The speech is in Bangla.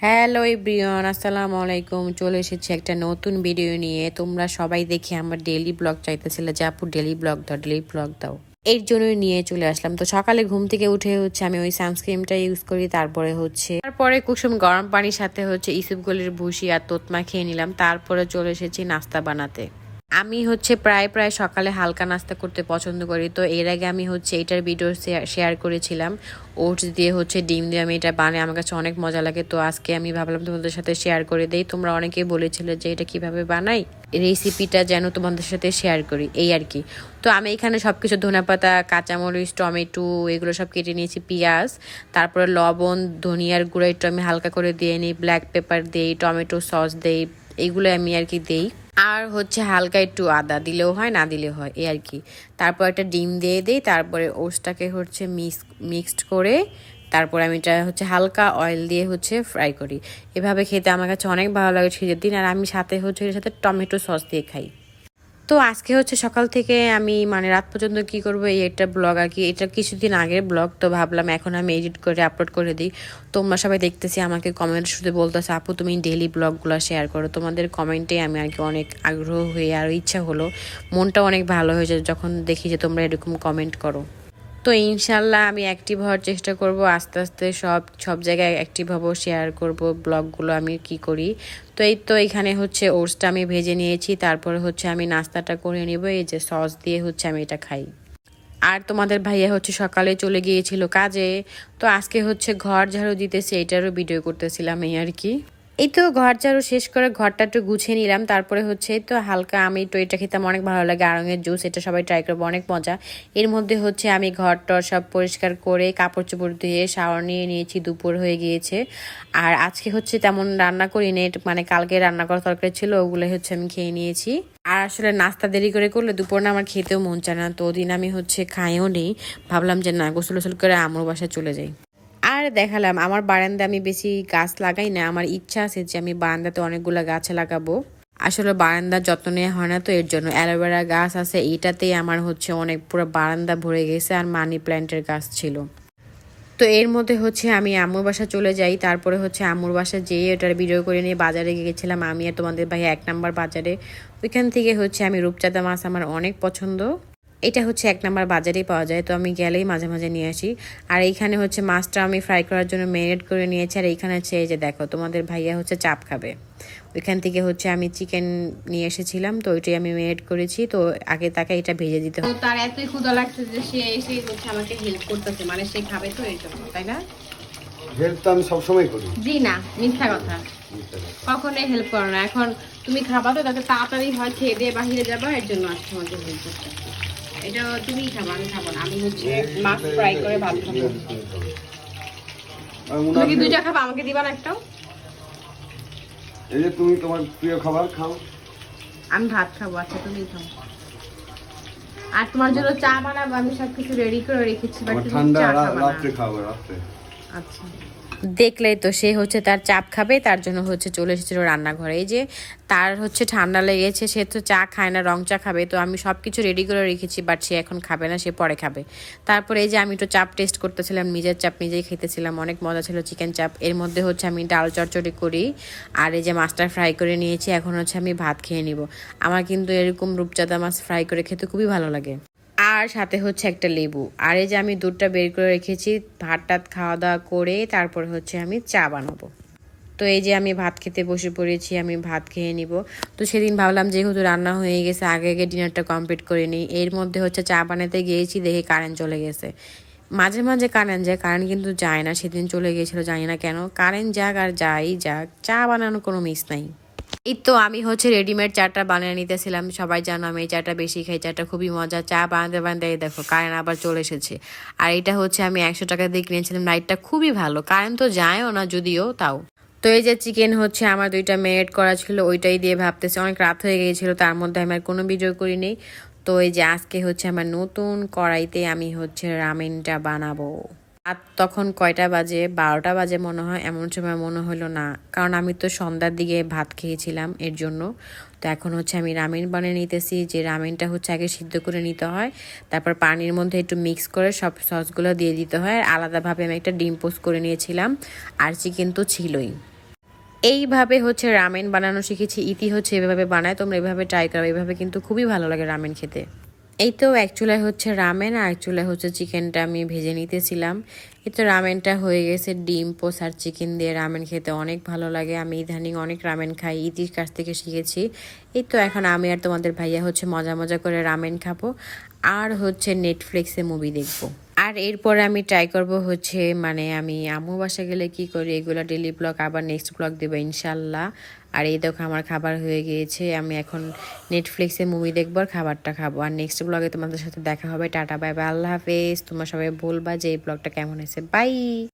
হ্যালো এভরিওয়ান, আসসালামু আলাইকুম। চলে এসেছি একটা নতুন ভিডিও নিয়ে। তোমরা সবাই দেখে আমার ডেইলি ব্লগ চাইতেছিলে যে আপু ডেইলি ব্লগ দাও, ডেইলি ব্লগ দাও। এর জন্যই নিয়ে চলে আসলাম। তো সকালে ঘুম থেকে উঠে আমি ওই সানস্ক্রিনটা ইউজ করি। তারপরে কুসুম গরম পানির সাথে ইসুপগুলির ভুসি আর তোতমা খেয়ে নিলাম। তারপরে চলে এসেছি নাস্তা বানাতে। আমি প্রায় সকালে হালকা নাস্তা করতে পছন্দ করি। তো এর আগে আমি এটার ভিডিও শেয়ার করেছিলাম। ওটস দিয়ে ডিম দিয়ে আমি এটা বানাই, আমার কাছে অনেক মজা লাগে। তো আজকে আমি ভাবলাম তোমাদের সাথে শেয়ার করে দেই। তোমরা অনেকেই বলেছিলে যে এটা কিভাবে বানাই, রেসিপিটা যেন তোমাদের সাথে শেয়ার করি, এই আর কি। তো আমি এখানে সবকিছু ধনেপাতা, কাঁচামরিচ, টমেটো এগুলো সব কেটে নিয়েছি, পেঁয়াজ, তারপরে লবণ, ধনিয়ার গুঁড়ো একটু আমি হালকা করে দিয়ে নিই, ব্ল্যাক পেপার দিই, টমেটো সস দেই, এইগুলো আমি আর কি দেই। আর হালকা একটু আদা দিলেও হয়, না দিলেও হয়, এই আর কি। তারপর একটা ডিম দিয়ে দিই, তারপরে ওটসটাকে মিক্সড করে তারপর আমি এটা হালকা অয়েল দিয়ে ফ্রাই করি। এভাবে খেতে আমার কাছে অনেক ভালো লাগে শীতের দিন। আর আমি সাথে এর সাথে টমেটো সস দিয়ে খাই। তো আজকে সকাল থেকে আমি মানে রাত পর্যন্ত কি করব, এই একটা ব্লগ আর কি। এটা কিছুদিন আগের ব্লগ, তো ভাবলাম এখন আমি এডিট করে আপলোড করে দিই। তোমরা সবাই দেখতেছি আমাকে কমেন্ট শুধু বলতেছে আপু তুমি ডেইলি ব্লগগুলো শেয়ার করো। তোমাদের কমেন্টে আমি আর কি অনেক আগ্রহ হয়ে আরও ইচ্ছা হলো, মনটা অনেক ভালো হয়ে যায় যখন দেখি যে তোমরা এরকম কমেন্ট করো। তো ইনশাল্লাহ আমি অ্যাক্টিভ হওয়ার চেষ্টা করব, আস্তে আস্তে সব জায়গায় অ্যাক্টিভ হব, শেয়ার করব ব্লগগুলো আমি কি করি। তো এই তো এখানে ওটসটা আমি ভেজে নিয়েছি, তারপরে আমি নাস্তাটা করে নিব, এই যে সস দিয়ে আমি এটা খাই। আর তোমাদের ভাইয়া সকালে চলে গিয়েছিল কাজে। তো আজকে ঘর ঝাড়ু দিতেছে, এটারও ভিডিও করতেছিলাম, এই আর কি। এই তো ঘর ঝাড়ু শেষ করে ঘরটা একটু গুছিয়ে নিলাম। তারপরে তো হালকা আমি তো এটা খেতে অনেক ভালো লাগে, আড়ঙের জুস, এটা সবাই ট্রাই করবো, অনেক মজা। এর মধ্যে আমি ঘরটর সব পরিষ্কার করে কাপড় চোপড় ধুয়ে শাওয়ার নিয়ে নিয়েছি, দুপুর হয়ে গিয়েছে। আর আজকে তেমন রান্না করিনি, মানে কালকে রান্না করা তরকারি ছিল, ওগুলো আমি খেয়ে নিয়েছি। আর আসলে নাস্তা দেরি করে করলে দুপুর না আমার খেতেও মন চায় না, তো ওদিন আমি খাইও নেই। ভাবলাম যে না, গোসল গোসল করে আমার বাসায় চলে যাই। আর দেখালাম আমার বারান্দা আমি বেশি গাছ লাগাই না, আমার ইচ্ছা আছে যে আমি বারান্দাতে অনেকগুলো গাছ লাগাবো। আসলে বারান্দার যত্ন নেওয়া হয় না, তো এর জন্য অ্যালোভেরা গাছ আছে, এইটাতেই আমার অনেক পুরো বারান্দা ভরে গেছে। আর মানি প্ল্যান্টের গাছ ছিল। তো এর মধ্যে আমি আম্মুর বাসা চলে যাই। তারপরে আম্মুর বাসা যেয়ে ওটার ভিডিও করে নিয়ে বাজারে গিয়েছিলাম আমি আর তোমাদের ভাই, 1 নম্বর বাজারে। ওইখান থেকে আমি রূপচাঁদা মাছ আমার অনেক পছন্দ। এটা 1 নম্বর বাজারেই পাওয়া যায়, তো আমি গেলেই মাঝে মাঝে নিয়ে আসি। আর এইখানে মাছটা আমি ফ্রাই করার জন্য ম্যারিনেট করে নিয়েছি। আর এইখানে এই যে দেখো, তোমাদের ভাইয়া চাপ খাবে। ওইখান থেকে আমি চিকেন নিয়ে এসেছিলাম, তো ওইটাই আমি ম্যারিনেট করেছি। তো আগে তাকে এটা ভেজে দিতে হবে। তার এতই ক্ষুধা লাগছে যে সে এসে আমাকে হেল্প করতেছে, মানে সে খাবে তো এই জন্য, তাই না? হেল্প তো আমি সবসময় করি। জি না, মিথ্যা কথা, কখনোই হেল্প করো না। এখন তুমি খাবা তো, তাতে তাড়াতাড়ি হয় খেয়ে দিয়ে বাহিরে যাবা, এর জন্য আজকে আমাকে হেল্প করতে। এটা তুমিই খাবো, আমি খাবো না। আমি মাছ ফ্রাই করে ভাত খাবো। তুমি কি দুইটা খাবা? আমাকে দিবা না একটাও? এই যে তুমি তোমার প্রিয় খাবার খাও। আমি ভাত খাবো। আচ্ছা তুমি খাও। আর তোমার জন্য চা বানাবো, আমি সবকিছু রেডি করে রেখেছি, বাট তুমি ঠান্ডা চা খাবা না। রাত্রে খাবো, রাত্রে। আচ্ছা, দেখলেই তো সে তার চাপ খাবে, তার জন্য চলে এসেছিল রান্নাঘরে। এই যে তার ঠান্ডা লেগেছে, সে তো চা খায় না, রং চা খাবে। তো আমি সব কিছু রেডি করে রেখেছি, বাট সে এখন খাবে না, সে পরে খাবে। তারপরে এই যে আমি তো চাপ টেস্ট করতেছিলাম, নিজের চাপ নিজেই খেতেছিলাম, অনেক মজা ছিল চিকেন চাপ। এর মধ্যে আমি ডাল চচ্চড়ি করি, আর এই যে মাছটা ফ্রাই করে নিয়েছি। এখন আমি ভাত খেয়ে নিব। আমার কিন্তু এরকম রূপচাঁদা মাছ ফ্রাই করে খেতে খুবই ভালো লাগে। আর সাথে একটা লেবু। আর এই যে আমি দুধটা বের করে রেখেছি, ভাত টাত খাওয়া দাওয়া করে তারপরে আমি চা বানাবো। তো এই যে আমি ভাত খেতে বসে পড়েছি, আমি ভাত খেয়ে নিব। তো সেদিন ভাবলাম যেহেতু রান্না হয়ে গেছে, আগে আগে ডিনারটা কমপ্লিট করে নিই। এর মধ্যে চা বানাতে গিয়েছি, দেখে কারেন্ট চলে গেছে। মাঝে মাঝে কারেন্ট যায়, কারেন্ট কিন্তু যায় না। সেদিন চলে গিয়েছিল, জানি না কেন। কারেন্ট যাক আর যাই যাক, চা বানানোর কোনো মিস নাই। এই তো আমি রেডিমেড চাটা বানিয়ে নিতেছিলাম। সবাই জানো আমি এই চাটা বেশি খাই, চাটা খুবই মজা। চা বানাতে বানাতে দেখো কারেন্ট আবার চলে এসেছে। আর এটা আমি 100 টাকা দিয়ে কিনেছিলাম, লাইটটা খুবই ভালো, কারেন্ট তো যায়ও না যদিও, তাও। তো এই যে চিকেন আমার 2টা ম্যারিনেট করা ছিল, ওইটাই দিয়ে ভাবতেছি, অনেক রাত হয়ে গিয়েছিল, তার মধ্যে আমি আর কোনো ভিডিও করিনি। তো এই যে আজকে আমার নতুন কড়াইতে আমি রামেনটা বানাবো। আর তখন কয়টা বাজে, 12টা বাজে মনে হয়, এমন সময় মনে হলো না, কারণ আমি তো সন্ধ্যার দিকে ভাত খেয়েছিলাম, এর জন্য। তো এখন আমি রামেন বানিয়ে নিতেছি। যে রামেনটা আগে সিদ্ধ করে নিতে হয়, তারপর পানির মধ্যে একটু মিক্স করে সব সসগুলো দিয়ে দিতে হয়। আর আলাদাভাবে আমি একটা ডিম পোস্ট করে নিয়েছিলাম, আর চিকেন তো ছিলই। এইভাবে হচ্ছে রামেন বানানো শিখেছি। ইতি হচ্ছে এভাবে বানায়, তোমরা এভাবে ট্রাই করো, এভাবে কিন্তু খুবই ভালো লাগে রামেন খেতে। এই তো এক চুলায় হচ্ছে রামেন আর এক চুলায় হচ্ছে চিকেনটা আমি ভেজে নিতেছিলাম। এই তো রামেনটা হয়ে গেছে। ডিম পোস আর চিকেন দিয়ে রামেন খেতে অনেক ভালো লাগে। আমি ইদানিং অনেক রামেন খাই, ইতির কাছ থেকে শিখেছি। এই তো এখন আমি আর তোমাদের ভাইয়া হচ্ছে মজা মজা করে রামেন খাবো আর হচ্ছে নেটফ্লিক্সে মুভি দেখবো। আর এরপরে আমি ট্রাই করব হচ্ছে মানে আমি আম্মু বাসা গেলে কি করি এগুলো ডেলি ব্লগ আবার নেক্সট ব্লগ দেবো ইনশাল্লাহ। আর এই দেখো আমার খাবার হয়ে গিয়েছে, আমি এখন নেটফ্লিক্সে মুভি দেখবো আর খাবারটা খাবো। আর নেক্সট ব্লগে তোমাদের সাথে দেখা হবে। টাটা বাই বাই, আল্লাহ হাফেজ। তোমরা সবাই বলবা যে এই ব্লগটা কেমন হয়েছে। বাই।